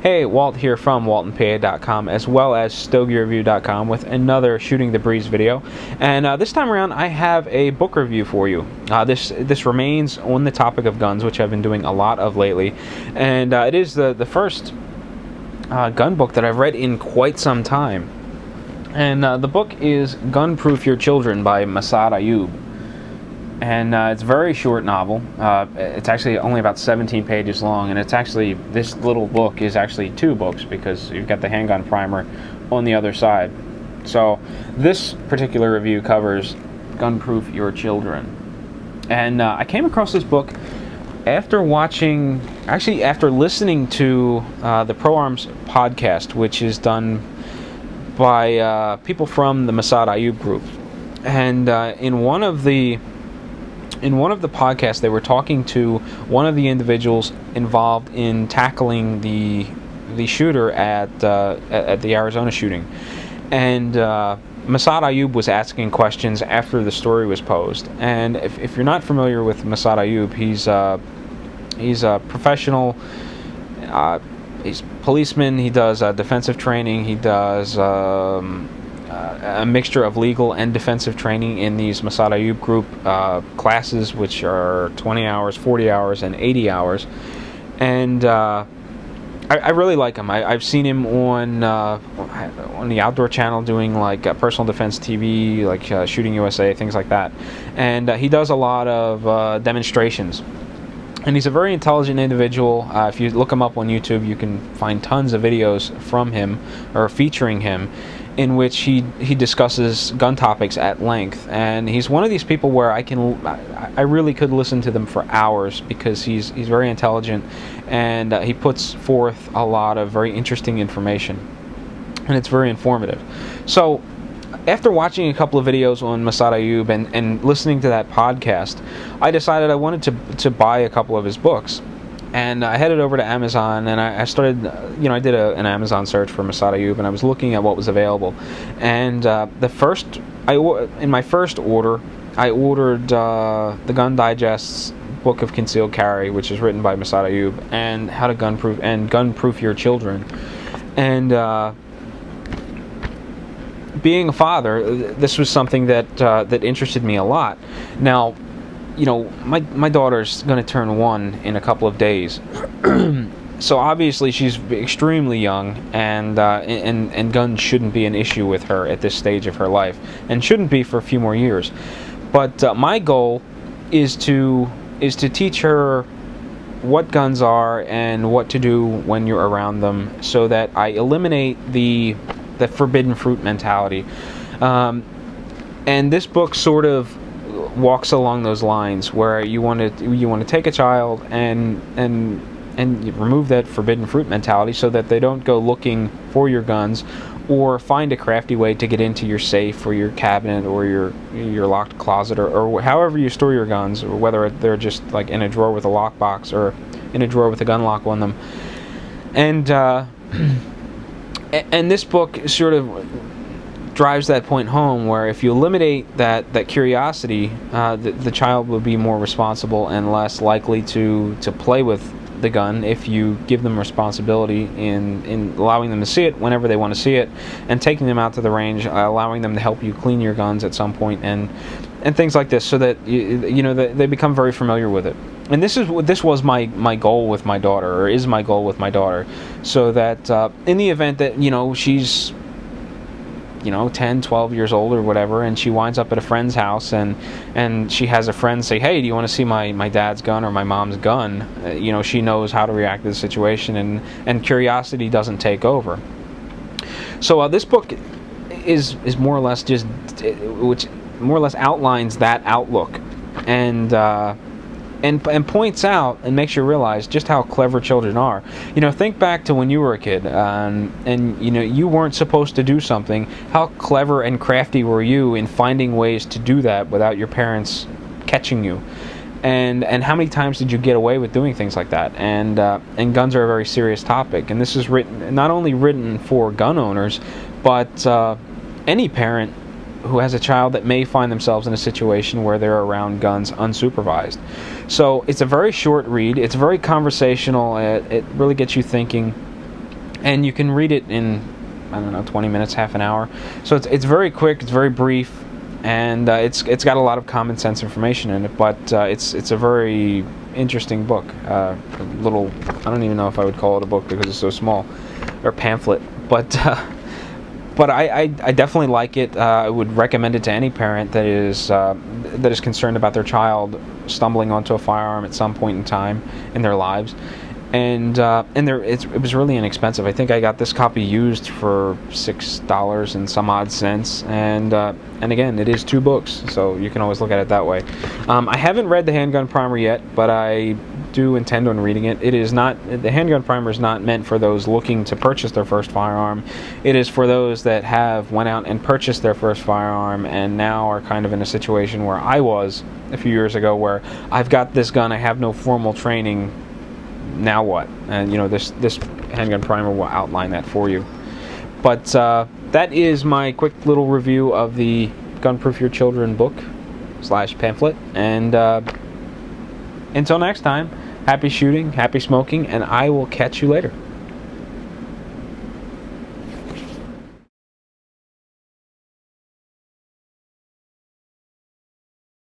Hey, Walt here from WaltonPA.com as well as StogieReview.com with another Shooting the Breeze video. And this time around I have a book review for you. This remains on the topic of guns, which I've been doing a lot of lately. And it is the first gun book that I've read in quite some time. And the book is Gun-Proof Your Children by Massad Ayoob. And it's a very short novel. It's actually only about 17 pages long, and this little book is actually two books because you've got the handgun primer on the other side. So this particular review covers Gun-Proof Your Children. And I came across this book after listening to the Pro Arms podcast, which is done by people from the Massad Ayoob group. And in one of the podcasts, they were talking to one of the individuals involved in tackling the shooter at the Arizona shooting, and Massad Ayoob was asking questions after the story was posed. And if you're not familiar with Massad Ayoob, he's a professional. He's a policeman. He does defensive training. He does a mixture of legal and defensive training in these Massad Ayoob group classes, which are 20 hours, 40 hours, and 80 hours. And I really like him. I've seen him on the Outdoor Channel doing like personal defense TV, like Shooting USA, things like that. And he does a lot of demonstrations. And he's a very intelligent individual. If you look him up on YouTube, you can find tons of videos from him, or featuring him, in which he discusses gun topics at length. And he's one of these people where I really could listen to them for hours, because he's very intelligent, and he puts forth a lot of very interesting information, and it's very informative. So after watching a couple of videos on Massad Ayoob and listening to that podcast, I decided I wanted to buy a couple of his books. And I headed over to Amazon, and I started, I did an Amazon search for Massad Ayoob, and I was looking at what was available. And in my first order, I ordered the Gun Digest's Book of Concealed Carry, which is written by Massad Ayoob, and How to Gun-Proof Your Children. And being a father, this was something that interested me a lot. Now, my daughter's going to turn 1 in a couple of days, so obviously she's extremely young, and guns shouldn't be an issue with her at this stage of her life, and shouldn't be for a few more years. But my goal is to teach her what guns are and what to do when you're around them, so that I eliminate the forbidden fruit mentality. And this book sort of walks along those lines, where you want to take a child and remove that forbidden fruit mentality, so that they don't go looking for your guns, or find a crafty way to get into your safe or your cabinet or your locked closet, or however you store your guns, or whether they're just like in a drawer with a lockbox or in a drawer with a gun lock on them. And this book sort of drives that point home, where if you eliminate that curiosity, the child will be more responsible and less likely to play with the gun if you give them responsibility in allowing them to see it whenever they want to see it, and taking them out to the range, allowing them to help you clean your guns at some point, and things like this, so that they become very familiar with it. And this was my goal with my daughter, or is my goal with my daughter, so that in the event that she's 10, 12 years old or whatever, and she winds up at a friend's house, and she has a friend say, "Hey, do you want to see my dad's gun or my mom's gun?" She knows how to react to the situation, and curiosity doesn't take over. So this book is more or less which more or less outlines that outlook, and points out and makes you realize just how clever children are. Think back to when you were a kid, and you weren't supposed to do something. How clever and crafty were you in finding ways to do that without your parents catching you? And how many times did you get away with doing things like that? And guns are a very serious topic, and this is not only written for gun owners, but any parent who has a child that may find themselves in a situation where they're around guns unsupervised. So it's a very short read. It's very conversational. It really gets you thinking. and you can read it in, I don't know, 20 minutes, half an hour. So it's very quick, it's very brief, and it's got a lot of common sense information in it. But it's a very interesting book. A little, I don't even know if I would call it a book because it's so small, or pamphlet. But I definitely like it. I would recommend it to any parent that is concerned about their child stumbling onto a firearm at some point in time in their lives. And it was really inexpensive. I think I got this copy used for $6 and some odd cents. And again, it is 2 books, so you can always look at it that way. I haven't read the Handgun Primer yet, but I do intend on reading it. The Handgun Primer is not meant for those looking to purchase their first firearm. It is for those that have went out and purchased their first firearm and now are kind of in a situation where I was a few years ago, where I've got this gun, I have no formal training. Now what? And this Handgun Primer will outline that for you. But that is my quick little review of the Gunproof Your Children book / pamphlet. And until next time, happy shooting, happy smoking, and I will catch you later.